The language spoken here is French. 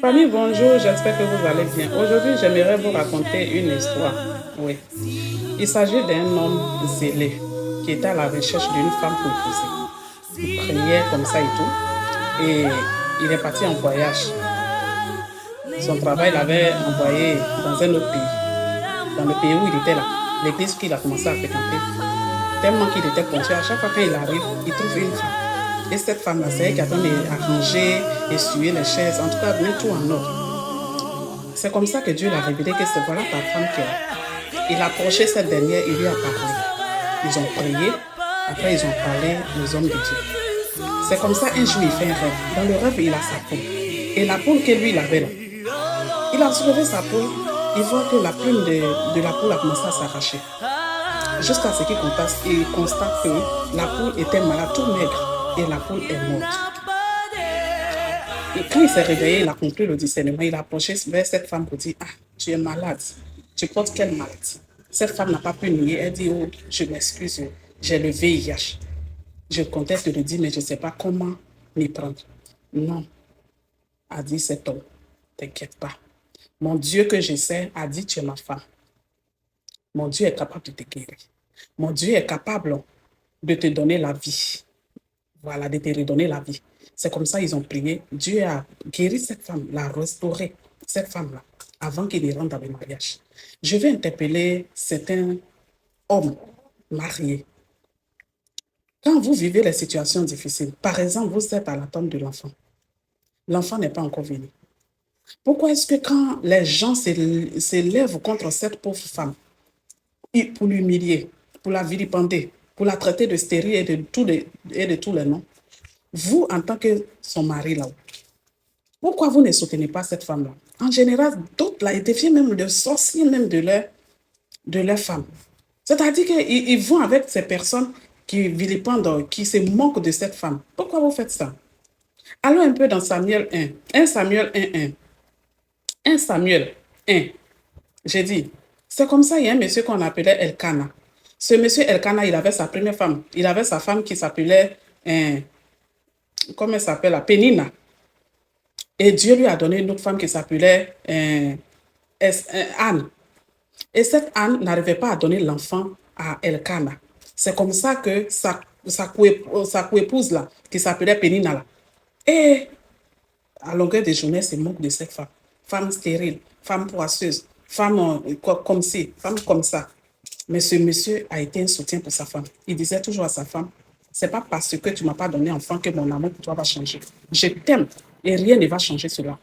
Famille, bonjour, j'espère que vous allez bien. Aujourd'hui, j'aimerais vous raconter une histoire. Oui. Il s'agit d'un homme zélé qui était à la recherche d'une femme pour épouser. Il priait comme ça et tout. Et il est parti en voyage. Son travail l'avait envoyé dans un autre pays. Dans le pays où il était là. L'église qu'il a commencé à fréquenter. Tellement qu'il était pointu, à chaque fois qu'il arrive, il trouve une femme. Et cette femme-là, c'est elle qui attend d'arranger, essuyer les chaises, en tout cas, mettre tout en ordre. C'est comme ça que Dieu l'a révélé que c'est voilà ta femme qui est. Il a approché cette dernière, il lui a parlé. Ils ont prié, après ils ont parlé aux hommes de Dieu. C'est comme ça, un jour, il fait un rêve. Dans le rêve, il a sa poule. Et la poule que lui, il avait là, il a soulevé sa poule, il voit que la plume de la poule a commencé à s'arracher. Jusqu'à ce qu'il constate que la poule était malade, tout maigre. Et la poule est morte. Et quand il s'est réveillé, il a compris le discernement. Il a approché vers cette femme pour dire, ah, tu es malade. Tu portes quelle maladie? Cette femme n'a pas pu nier. Elle dit, oh, je m'excuse, j'ai le VIH. Je comptais te le dire, mais je ne sais pas comment m'y prendre. Non, a dit cet homme, t'inquiète pas. Mon Dieu que je sais a dit, tu es ma femme. Mon Dieu est capable de te guérir. Mon Dieu est capable de te donner la vie. Voilà, de te redonner la vie. C'est comme ça qu'ils ont prié. Dieu a guéri cette femme, l'a restauré, cette femme-là, avant qu'il rentre dans le mariage. Je vais interpeller certains hommes mariés. Quand vous vivez les situations difficiles, par exemple, vous êtes à l'attente de l'enfant. L'enfant n'est pas encore venu. Pourquoi est-ce que quand les gens s'élèvent contre cette pauvre femme, pour l'humilier, pour la vilipender, pour la traiter de stérile et de tous les noms, vous, en tant que son mari là, pourquoi vous ne soutenez pas cette femme-là? En général, d'autres là, ils deviennent même de sorciers même de leur femme. C'est-à-dire qu'ils vont avec ces personnes qui vilipendent, qui se moquent de cette femme. Pourquoi vous faites ça? Allons un peu dans Samuel 1. 1 Samuel 1. 1 Samuel 1. J'ai dit, c'est comme ça, il y a un monsieur qu'on appelait Elkana. Ce monsieur Elkana, il avait sa première femme. Il avait sa femme qui s'appelait, comment elle s'appelle, Pénina. Et Dieu lui a donné une autre femme qui s'appelait Anne. Et cette Anne n'arrivait pas à donner l'enfant à Elkana. C'est comme ça que sa coépouse là, qui s'appelait Pénina là. Et à longueur de journée, c'est moque de cette femme. Femme stérile, femme poisseuse, femme comme ci, femme comme ça. Mais ce monsieur a été un soutien pour sa femme. Il disait toujours à sa femme, c'est pas parce que tu m'as pas donné enfant que mon amour pour toi va changer. Je t'aime et rien ne va changer cela.